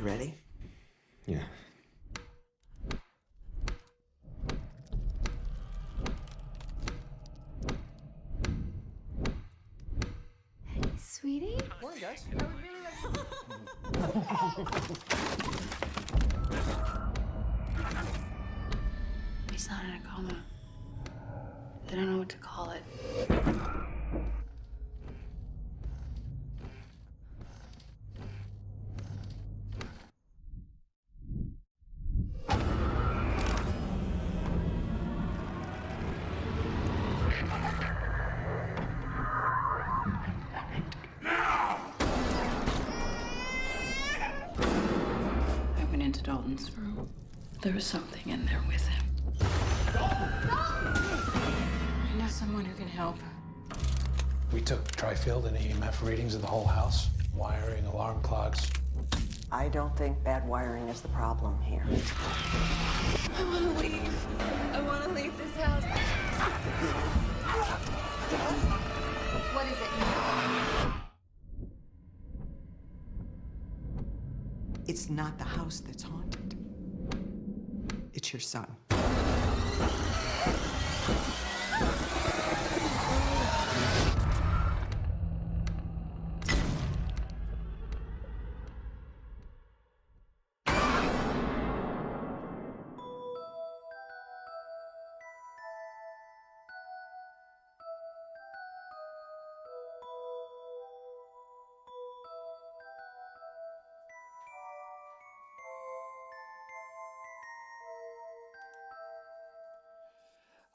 ready? Yeah. Hey, sweetie. Morning, guys. I would really like He's not in a coma. They don't know what to call it. I went into Dalton's room. There was something in there with him. I know someone who can help. We took tri-field and EMF readings of the whole house. Wiring, alarm clocks. I don't think bad wiring is the problem here. I want to leave. I want to leave this house. What is it? It's not the house that's haunted. It's your son.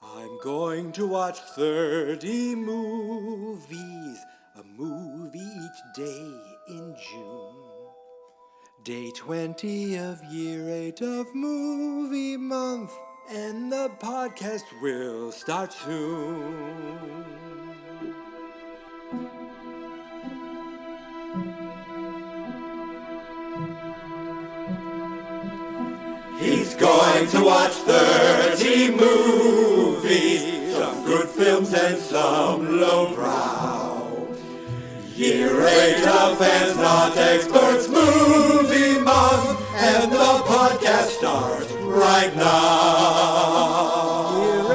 I'm going to watch 30 movies, a movie each day in June. Day 20 of year 8 of movie month, and the podcast will start soon. He's going to watch 30 movies, some good films and some lowbrow. Year 8 of fans, not experts, movie month, and the podcast starts right now. Year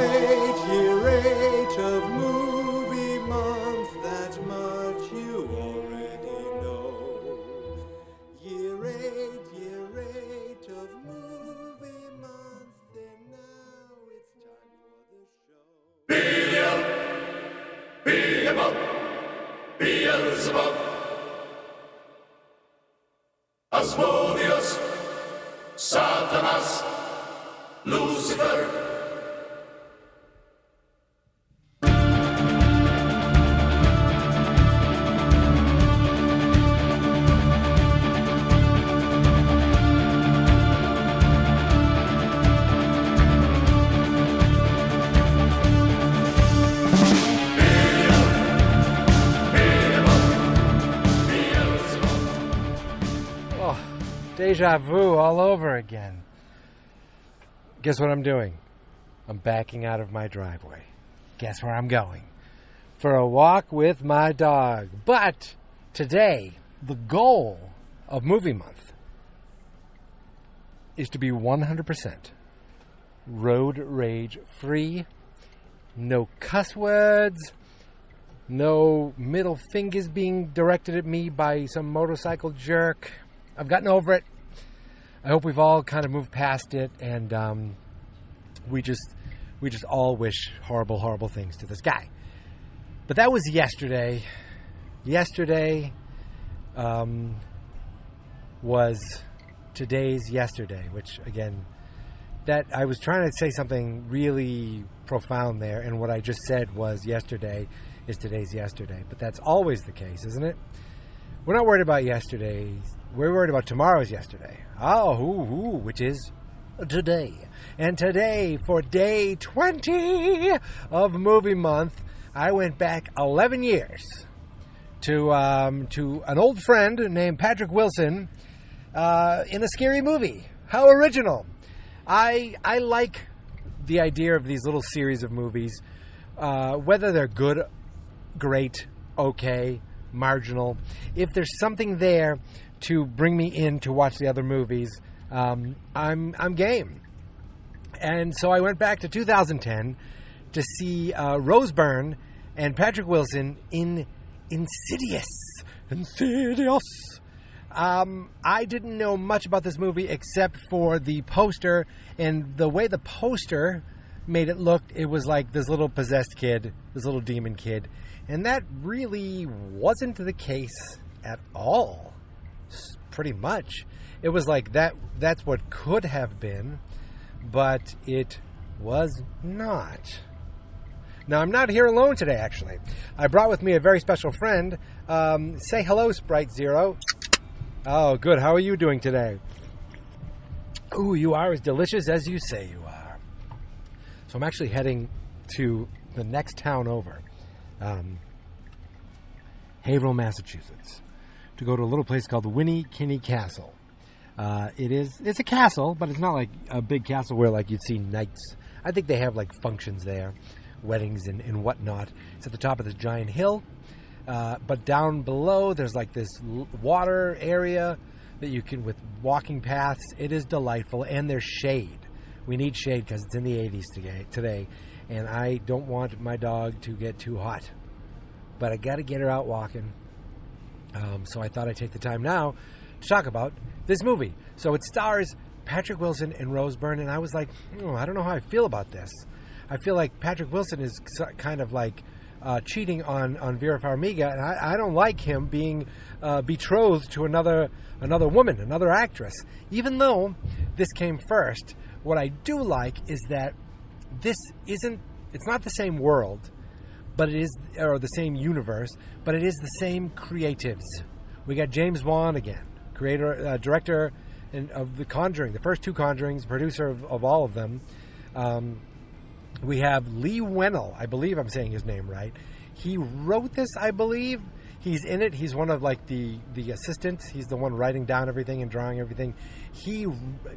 8 of movie month, that much you already know. Year 8 of movie month, and now it's time for the show. Beelzebub, Asmodeus, Satanas, Lucifer. Deja vu all over again. Guess what I'm doing? I'm backing out of my driveway. Guess where I'm going? For a walk with my dog. But today, the goal of Movie Month is to be 100% road rage free. No cuss words. No middle fingers being directed at me by some motorcycle jerk. I've gotten over it. I hope we've all kind of moved past it, and we just all wish horrible, horrible things to this guy. But that was yesterday. Yesterday was today's yesterday, which, again, that I was trying to say something really profound there, and what I just said was yesterday is today's yesterday. But that's always the case, isn't it? We're not worried about yesterday. We're worried about tomorrow's yesterday. Which is today. And today, for day 20 of Movie Month, I went back 11 years to an old friend named Patrick Wilson in a scary movie. How original. I like the idea of these little series of movies, whether they're good, great, okay, marginal. If there's something there to bring me in to watch the other movies, I'm game. And so I went back to 2010 to see Rose Byrne and Patrick Wilson in Insidious. I didn't know much about this movie except for the poster, and the way the poster made it look, it was like this little possessed kid, this little demon kid. And that really wasn't the case at all. Pretty much. It was like that's what could have been, but it was not. Now, I'm not here alone today, actually. I brought with me a very special friend. Say hello, Sprite Zero. Oh, good. How are you doing today? Ooh, you are as delicious as you say you are. So I'm actually heading to the next town over, Haverhill, Massachusetts, to go to a little place called Winnie Kinney Castle. It's a castle, but it's not like a big castle where like you'd see knights. I think they have like functions there, weddings and whatnot. It's at the top of this giant hill, but down below there's like this water area that you can, with walking paths. It is delightful, and there's shade. We need shade because it's in the 80s today, and I don't want my dog to get too hot. But I got to get her out walking. So I thought I'd take the time now to talk about this movie. So it stars Patrick Wilson and Rose Byrne, and I was like, I don't know how I feel about this. I feel like Patrick Wilson is kind of like cheating on Vera Farmiga, and I don't like him being betrothed to another woman, another actress. Even though this came first, what I do like is that it's not the same world, but it is, or the same universe, but it is the same creatives. We got James Wan again, director of The Conjuring, the first two Conjurings, producer of all of them. We have Lee Wennell, I believe I'm saying his name right. He wrote this, I believe. He's in it. He's one of like the assistants. He's the one writing down everything and drawing everything. He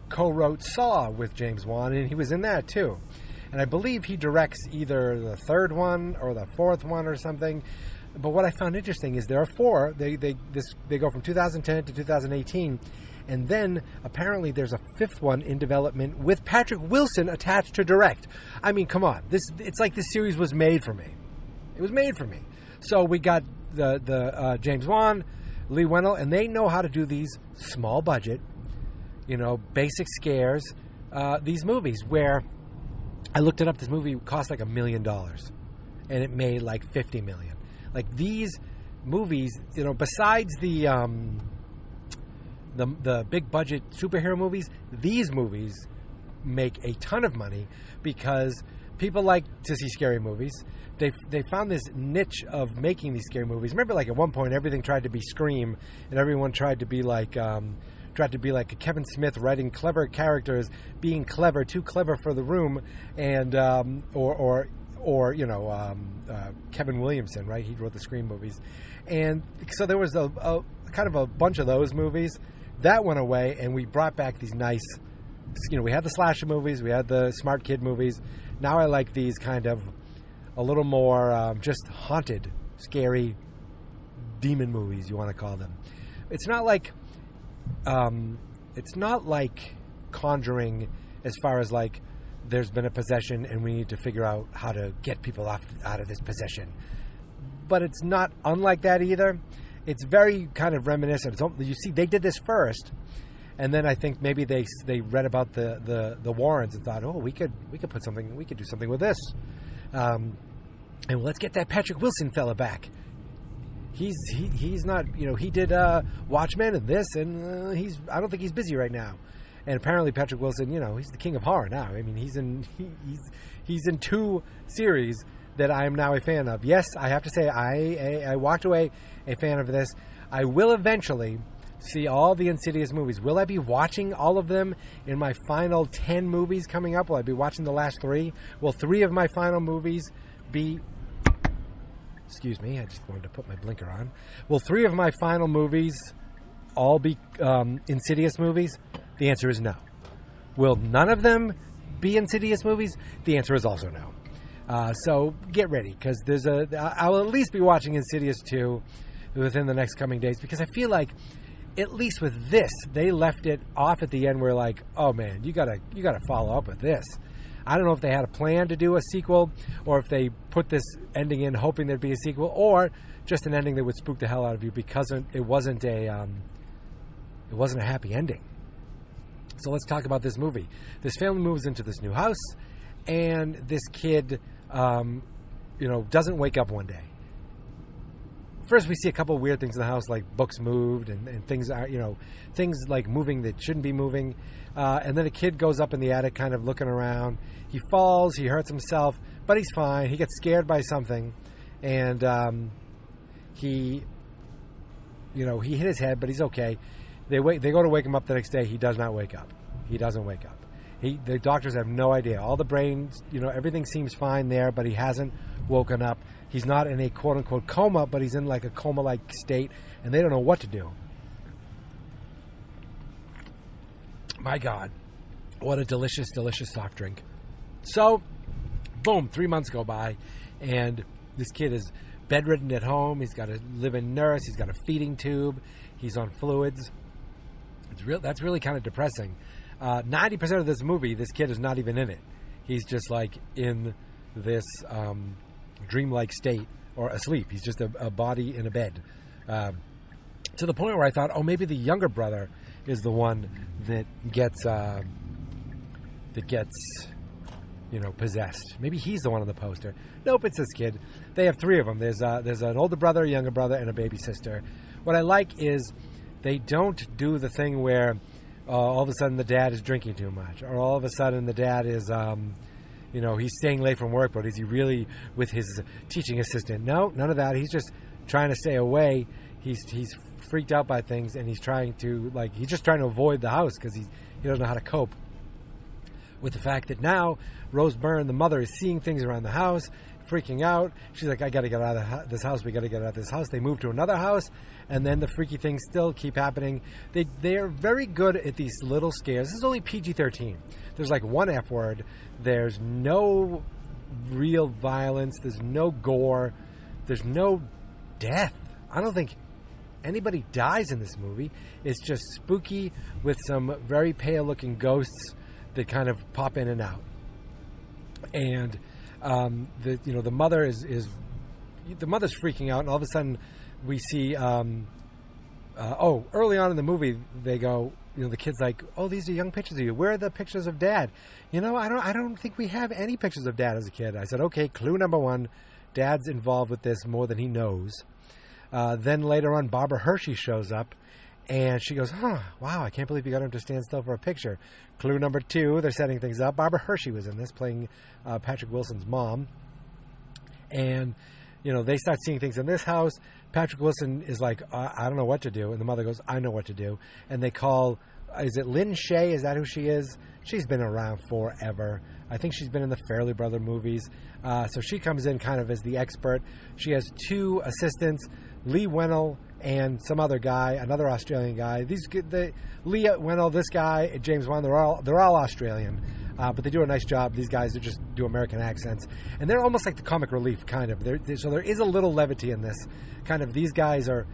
co-wrote Saw with James Wan, and he was in that too. And I believe he directs either the third one or the fourth one or something. But what I found interesting is there are four. They go from 2010 to 2018. And then, apparently, there's a fifth one in development with Patrick Wilson attached to direct. I mean, come on. It's like this series was made for me. It was made for me. So we got the James Wan, Lee Wennell, and they know how to do these small budget, basic scares, these movies where I looked it up. This movie cost like $1 million, and it made like $50 million. Like these movies, besides the big budget superhero movies, these movies make a ton of money because people like to see scary movies. They found this niche of making these scary movies. Remember, like at one point, everything tried to be Scream, and everyone tried to be like Kevin Smith writing clever characters, being clever, too clever for the room, and Kevin Williamson, right? He wrote the Scream movies, and so there was a kind of a bunch of those movies. That went away, and we brought back these nice, we had the slasher movies, we had the smart kid movies. Now I like these kind of a little more just haunted, scary demon movies, you want to call them. It's not like Conjuring as far as like there's been a possession and we need to figure out how to get people out of this possession. But it's not unlike that either. It's very kind of reminiscent. You see, they did this first, and then I think maybe they read about the Warrens and thought, we could do something with this, and let's get that Patrick Wilson fella back. He's not, he did Watchmen and this, and I don't think he's busy right now. And apparently Patrick Wilson, he's the king of horror now. I mean, he's in two series that I am now a fan of. Yes, I have to say I walked away a fan of this. I will eventually see all the Insidious movies. Will I be watching all of them in my final 10 movies coming up? Will I be watching the last 3? Will 3 of my final movies be... Excuse me, I just wanted to put my blinker on. Will 3 of my final movies all be Insidious movies? The answer is no. Will none of them be Insidious movies? The answer is also no. So get ready, because I will at least be watching Insidious 2 within the next coming days, because I feel like at least with this, they left it off at the end where like, oh man, you gotta follow up with this. I don't know if they had a plan to do a sequel, or if they put this ending in hoping there'd be a sequel, or just an ending that would spook the hell out of you because it wasn't a happy ending. So let's talk about this movie. This family moves into this new house, and this kid, doesn't wake up one day. First, we see a couple of weird things in the house, like books moved and things are, things like moving that shouldn't be moving. And then a kid goes up in the attic, kind of looking around. He falls, he hurts himself, but he's fine. He gets scared by something, and he hit his head, but he's okay. They go to wake him up the next day. He does not wake up. He doesn't wake up. The doctors have no idea. All the brains, everything seems fine there, but he hasn't woken up. He's not in a quote-unquote coma, but he's in like a coma-like state, and they don't know what to do. My God, what a delicious, delicious soft drink. So, boom, 3 months go by, and this kid is bedridden at home. He's got a live-in nurse. He's got a feeding tube. He's on fluids. That's really kind of depressing. 90% of this movie, this kid is not even in it. He's just like in this dreamlike state or asleep. He's just a body in a bed. To the point where I thought, maybe the younger brother is the one that gets possessed. Maybe he's the one on the poster. Nope, it's this kid. They have three of them. There's an older brother, a younger brother, and a baby sister. What I like is they don't do the thing where all of a sudden the dad is drinking too much, or all of a sudden the dad is, he's staying late from work, but is he really with his teaching assistant? No, none of that. He's just trying to stay away. He's freaked out by things, and he's trying to avoid the house because he doesn't know how to cope with the fact that now Rose Byrne, the mother, is seeing things around the house, freaking out. She's like, I got to get out of this house. We got to get out of this house. They move to another house, and then the freaky things still keep happening. They are very good at these little scares. This is only PG-13. There's like one F word. There's no real violence. There's no gore. There's no death. I don't think anybody dies in this movie. It's just spooky with some very pale-looking ghosts that kind of pop in and out. And the mother is the mother's freaking out, and all of a sudden we see early on in the movie they go, the kid's like, these are young pictures of you. Where are the pictures of dad? I don't think we have any pictures of dad as a kid. I said, okay, clue number one, dad's involved with this more than he knows. Then later on, Barbara Hershey shows up, and she goes, wow, I can't believe you got him to stand still for a picture. Clue number two, they're setting things up. Barbara Hershey was in this, playing Patrick Wilson's mom. And, they start seeing things in this house. Patrick Wilson is like, I don't know what to do. And the mother goes, I know what to do. And they call, is it Lynn Shay? Is that who she is? She's been around forever. I think she's been in the Fairley Brother movies. So she comes in kind of as the expert. She has two assistants, Lee Wennell and some other guy, another Australian guy. Lee Wennell, this guy, James Wan, they're all Australian, but they do a nice job. These guys that just do American accents, and they're almost like the comic relief, kind of. So there is a little levity in this. Kind of, these guys are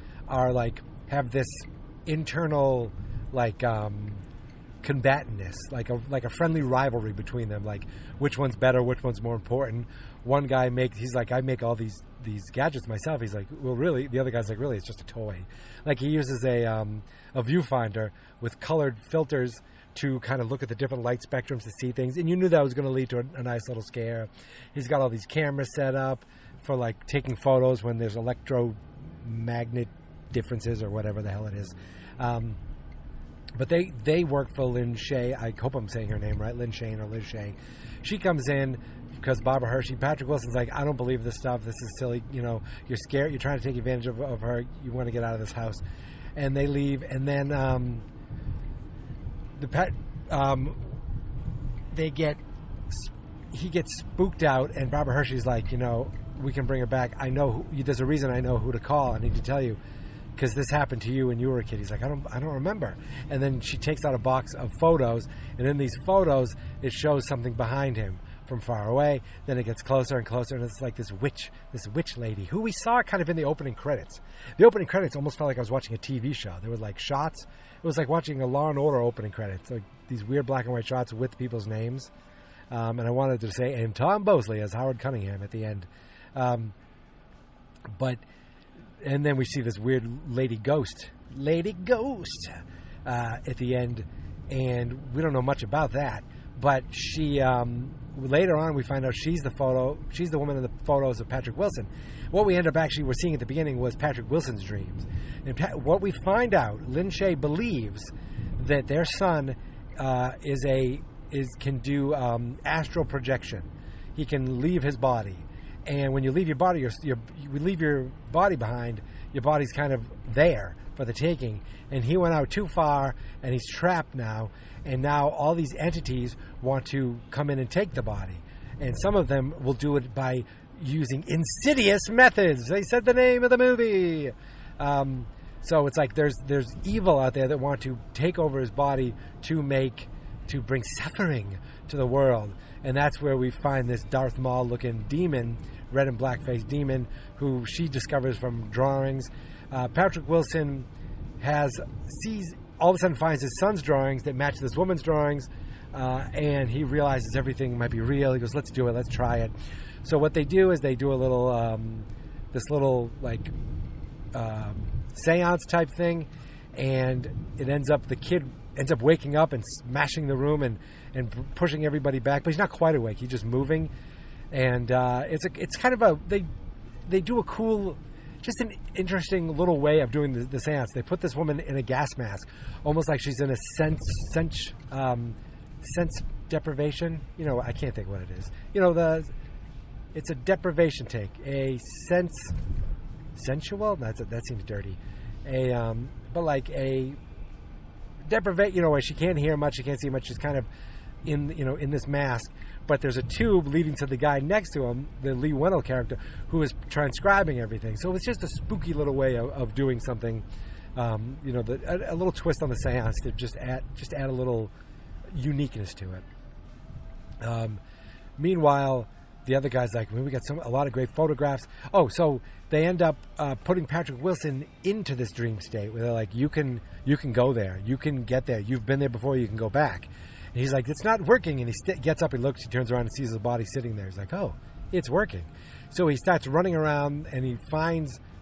like have this internal like combatantness, like a friendly rivalry between them. Like which one's better, which one's more important. One guy he's like, I make all these gadgets myself. He's like, well, really? The other guy's like, really? It's just a toy. Like he uses a viewfinder with colored filters to kind of look at the different light spectrums to see things. And you knew that was going to lead to a nice little scare. He's got all these cameras set up for like taking photos when there's electromagnet differences or whatever the hell it is. But they work for Lynn Shay. I hope I'm saying her name right, Lynn Shane or Liz Shay. She comes in because Barbara Hershey, Patrick Wilson's like, I don't believe this stuff. This is silly. You're scared. You're trying to take advantage of her. You want to get out of this house. And they leave. And then he gets spooked out. And Barbara Hershey's like, we can bring her back. I know there's a reason I know who to call. I need to tell you, because this happened to you when you were a kid. He's like, I don't remember. And then she takes out a box of photos, and in these photos, it shows something behind him. from far away. Then it gets closer and closer, and it's like this witch lady who we saw kind of in the opening credits. The opening credits almost felt like I was watching a TV show. There were like shots. It was like watching a Law and Order opening credits, like these weird black and white shots with people's names. And I wanted to say, and Tom Bosley as Howard Cunningham at the end. And then we see this weird lady ghost at the end, and we don't know much about that. But she, later on, we find out she's the woman in the photos of Patrick Wilson. What we end up actually seeing at the beginning was Patrick Wilson's dreams. And what we find out, Lin Shaye believes that their son can do astral projection. He can leave his body, and when you leave your body, you leave your body behind. Your body's kind of there for the taking, and he went out too far, and he's trapped now. And now all these entities want to come in and take the body, and some of them will do it by using insidious methods. They said the name of the movie. So it's like there's evil out there that want to take over his body to bring suffering to the world. And that's where we find this Darth Maul-looking demon, red and black-faced demon, who she discovers from drawings. Patrick Wilson all of a sudden finds his son's drawings that match this woman's drawings, and he realizes everything might be real. He goes, let's do it, let's try it. So what they do is they do a little, seance type thing, and the kid ends up waking up and smashing the room and pushing everybody back, but he's not quite awake. He's just moving, and it's kind of they do a cool, just an interesting little way of doing the seance. They put this woman in a gas mask, almost like she's in a sense deprivation. I can't think what it is. It's a deprivation take, a sensual. That seems dirty. But like a deprivate, where she can't hear much, she can't see much. She's kind of in this mask, but there's a tube leading to the guy next to him, the Lee Wennell character, who is transcribing everything. So it's just a spooky little way of doing something, a little twist on the seance to just add a little uniqueness to it. Meanwhile, the other guy's like, we got a lot of great photographs. Oh, so they end up putting Patrick Wilson into this dream state where they're like, you can go there, you can get there, you've been there before, you can go back. And he's like, it's not working. And he gets up, he looks, he turns around and sees his body sitting there. He's like, oh, it's working. So he starts running around, and he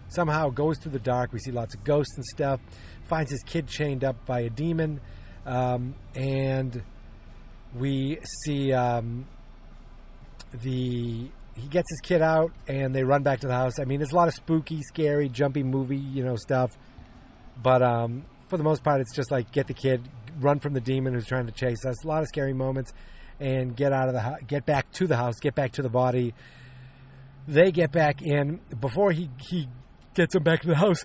somehow goes through the dark. We see lots of ghosts and stuff. Finds his kid chained up by a demon. And we see he gets his kid out, and they run back to the house. I mean, there's a lot of spooky, scary, jumpy movie, stuff. But for the most part, it's just like get the kid, run from the demon who's trying to chase us. A lot of scary moments, and get back to the house, get back to the body. They get back in. Before he gets them back to the house,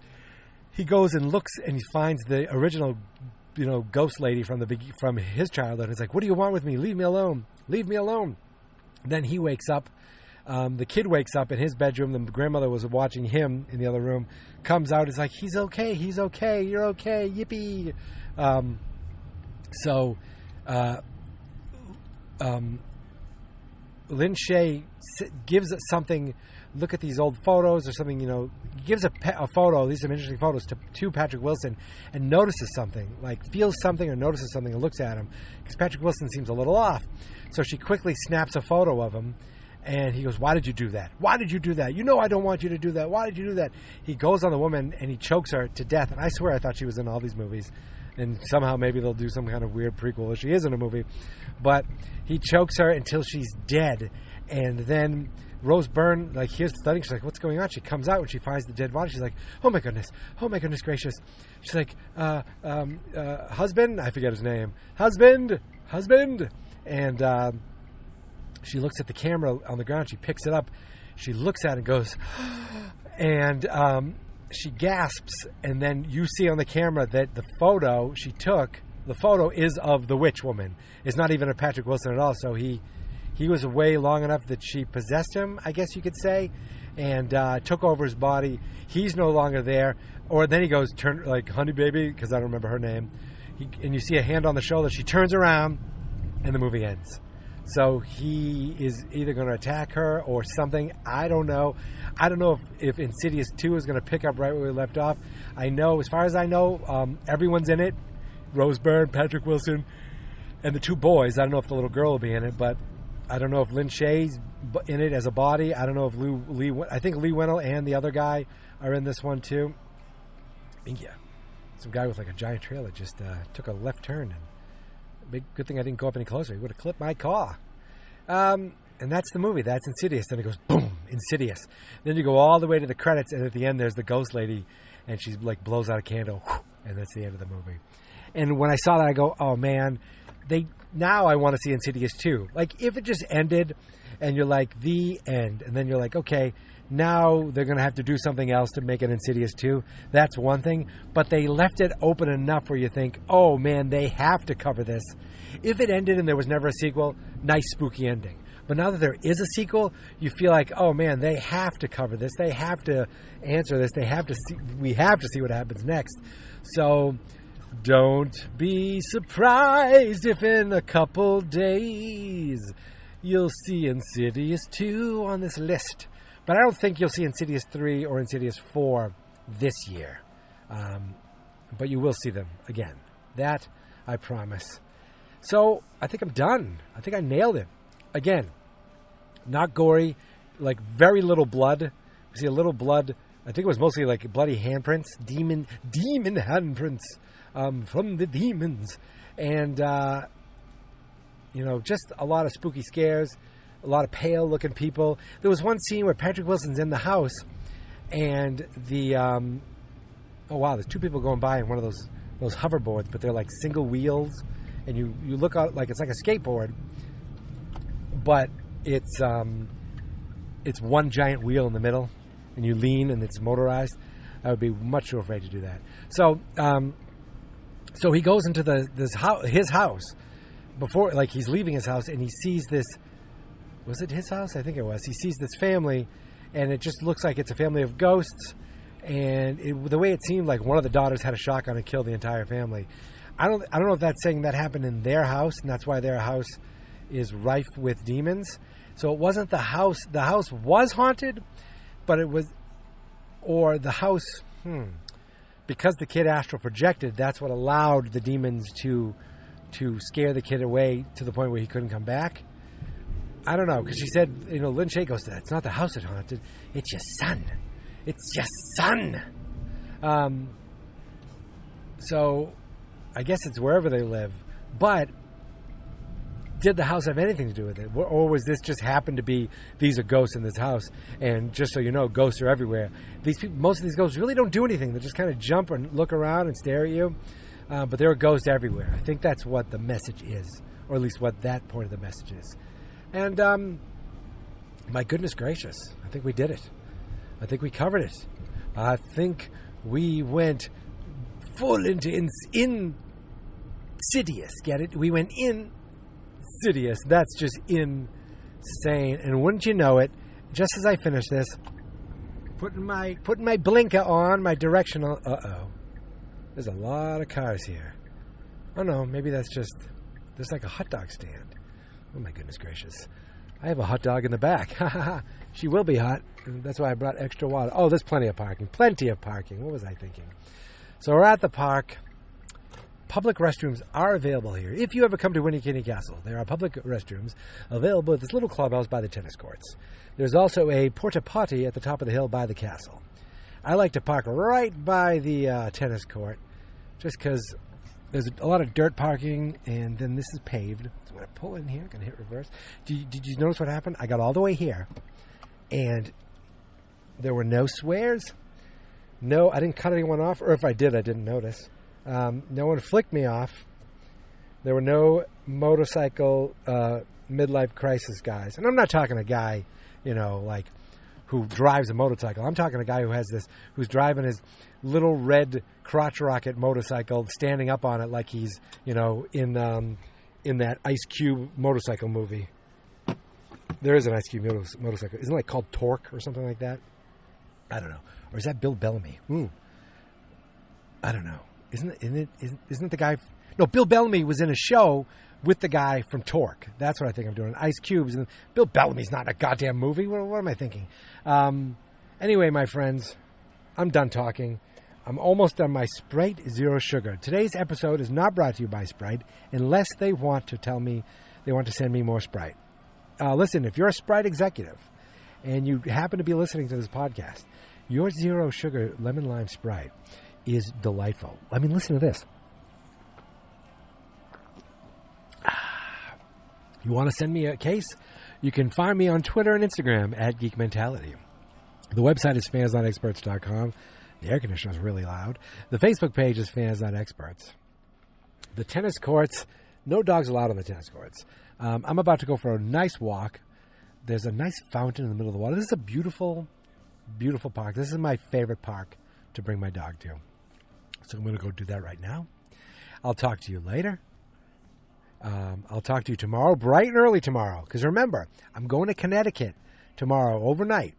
he goes and looks, and he finds the original, ghost lady from his childhood. He's like, "What do you want with me? Leave me alone. Leave me alone." Then he wakes up. The kid wakes up in his bedroom. The grandmother was watching him in the other room. Comes out. Is like, "He's okay. He's okay. You're okay. Yippee." So Lin Shaye gives something. Look at these old photos or something. He gives a photo. These are some interesting photos to Patrick Wilson, and notices something, like feels something or notices something, and looks at him because Patrick Wilson seems a little off. So she quickly snaps a photo of him, and he goes, "Why did you do that? Why did you do that? I don't want you to do that. Why did you do that?" He goes on the woman and he chokes her to death. And I swear I thought she was in all these movies. And somehow maybe they'll do some kind of weird prequel where she is in a movie. But he chokes her until she's dead. And then Rose Byrne, here's the thudding. She's like, what's going on? She comes out when she finds the dead body. She's like, oh my goodness gracious. She's like, husband? I forget his name. Husband. And she looks at the camera on the ground. She picks it up. She looks at it and goes, and she gasps, and then you see on the camera that the photo she took, the photo is of the witch woman. It's not even of Patrick Wilson at all. So he was away long enough that she possessed him, I guess you could say, and took over his body. He's no longer there. Or then he goes, turn like honey baby, because I don't remember her name. And you see a hand on the shoulder. She turns around, and the movie ends. So he is either going to attack her or something. I don't know. I don't know if Insidious 2 is going to pick up right where we left off. I know, as far as I know, everyone's in it. Rose Byrne, Patrick Wilson, and the two boys. I don't know if the little girl will be in it, but I don't know if Lynn Shay's in it as a body. I don't know if I think Lee Winnell and the other guy are in this one too. And yeah, some guy with like a giant trailer just took a left turn, and good thing I didn't go up any closer. He would have clipped my car. And that's the movie. That's Insidious. Then it goes boom, Insidious. Then you go all the way to the credits, and at the end there's the ghost lady, and she like blows out a candle, and that's the end of the movie. And when I saw that, I go, oh man, now I want to see Insidious 2. Like, if it just ended and you're like, the end, and then you're like, okay, now they're going to have to do something else to make an Insidious 2. That's one thing. But they left it open enough where you think, oh man, they have to cover this. If it ended and there was never a sequel, nice spooky ending. But now that there is a sequel, you feel like, oh man, they have to cover this. They have to answer this. We have to see what happens next. So don't be surprised if in a couple days you'll see Insidious 2 on this list. But I don't think you'll see Insidious 3 or Insidious 4 this year. But you will see them again. That I promise. So I think I'm done. I think I nailed it. Again, not gory, like very little blood. We see a little blood. I think it was mostly like bloody handprints, demon handprints from the demons. And, just a lot of spooky scares, a lot of pale-looking people. There was one scene where Patrick Wilson's in the house, and there's two people going by in one of those hoverboards, but they're like single wheels, and you look out like it's like a skateboard, but it's one giant wheel in the middle, and you lean, and it's motorized. I would be much too afraid to do that. So he goes into his house before, like he's leaving his house, and he sees this. Was it his house? I think it was. He sees this family, and it just looks like it's a family of ghosts. And the way it seemed, like one of the daughters had a shotgun and killed the entire family. I don't know if that's saying that happened in their house, and that's why their house is rife with demons. So it wasn't the house. The house was haunted, but it was, or the house. Because the kid astral projected, that's what allowed the demons to scare the kid away to the point where he couldn't come back. I don't know, because she said, Lynn Shay goes, it's not the house that haunted, it's your son. It's your son. So I guess it's wherever they live. But did the house have anything to do with it? Or was this just happened to be, these are ghosts in this house, and just so you know, ghosts are everywhere. Most of these ghosts really don't do anything. They just kind of jump and look around and stare at you. But there are ghosts everywhere. I think that's what the message is, or at least what that point of the message is. And my goodness gracious, I think we did it. I think we covered it. I think we went full into Insidious. Get it? We went Insidious. That's just insane. And wouldn't you know it, just as I finish this, putting my blinker on, my directional. There's a lot of cars here. Oh no, maybe there's like a hot dog stand. Oh my goodness gracious. I have a hot dog in the back. She will be hot. That's why I brought extra water. Oh, there's plenty of parking. Plenty of parking. What was I thinking? So we're at the park. Public restrooms are available here. If you ever come to Winnie Castle, there are public restrooms available at this little clubhouse by the tennis courts. There's also a porta potty at the top of the hill by the castle. I like to park right by the tennis court just because there's a lot of dirt parking, and then this is paved. So I'm going to pull in here. I'm going to hit reverse. Did you notice what happened? I got all the way here, and there were no swears. No, I didn't cut anyone off, or if I did, I didn't notice. No one flicked me off. There were no motorcycle midlife crisis guys. And I'm not talking a guy, who drives a motorcycle. I'm talking a guy who's driving his little red crotch rocket motorcycle, standing up on it like he's, in that Ice Cube motorcycle movie. There is an Ice Cube motorcycle. Isn't it called Torque or something like that? I don't know. Or is that Bill Bellamy? I don't know. Isn't it the guy? No, Bill Bellamy was in a show with the guy from Torque. That's what I think I'm doing. Ice Cubes. And Bill Bellamy's not in a goddamn movie. What am I thinking? Anyway, my friends, I'm done talking. I'm almost done my Sprite Zero Sugar. Today's episode is not brought to you by Sprite unless they want to tell me they want to send me more Sprite. Listen, if you're a Sprite executive and you happen to be listening to this podcast, your Zero Sugar Lemon Lime Sprite is delightful. I mean, listen to this. You want to send me a case? You can find me on Twitter and Instagram at Geek Mentality. The website is fansnotexperts.com. The air conditioner is really loud. The Facebook page is Fans.Experts. The tennis courts, no dogs allowed on the tennis courts. I'm about to go for a nice walk. There's a nice fountain in the middle of the water. This is a beautiful, beautiful park. This is my favorite park to bring my dog to. So I'm going to go do that right now. I'll talk to you later. I'll talk to you tomorrow, bright and early tomorrow. Because remember, I'm going to Connecticut tomorrow overnight.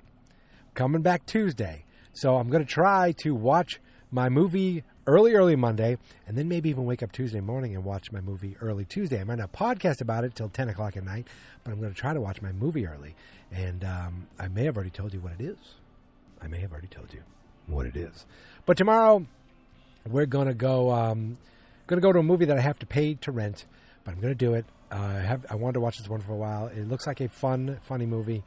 Coming back Tuesday. So I'm going to try to watch my movie early Monday, and then maybe even wake up Tuesday morning and watch my movie early Tuesday. I might not podcast about it till 10 o'clock at night, but I'm going to try to watch my movie early. And I may have already told you what it is. But tomorrow, we're going to go to a movie that I have to pay to rent, but I'm going to do it. I wanted to watch this one for a while. It looks like a funny movie,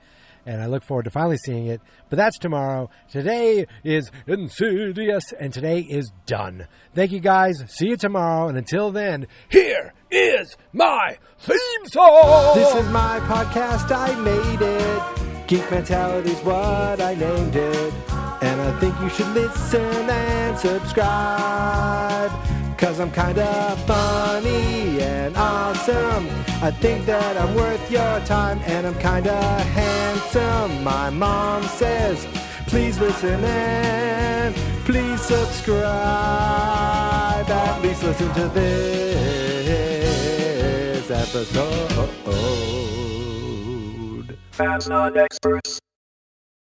and I look forward to finally seeing it. But that's tomorrow. Today is Insidious, and today is done. Thank you, guys. See you tomorrow, and until then, here is my theme song! This is my podcast, I made it. Geek Mentality's what I named it. And I think you should listen and subscribe. 'Cause I'm kinda funny and awesome. I think that I'm worth your time, and I'm kinda handsome. My mom says, please listen and please subscribe. At least listen to this episode. Fans Not Experts.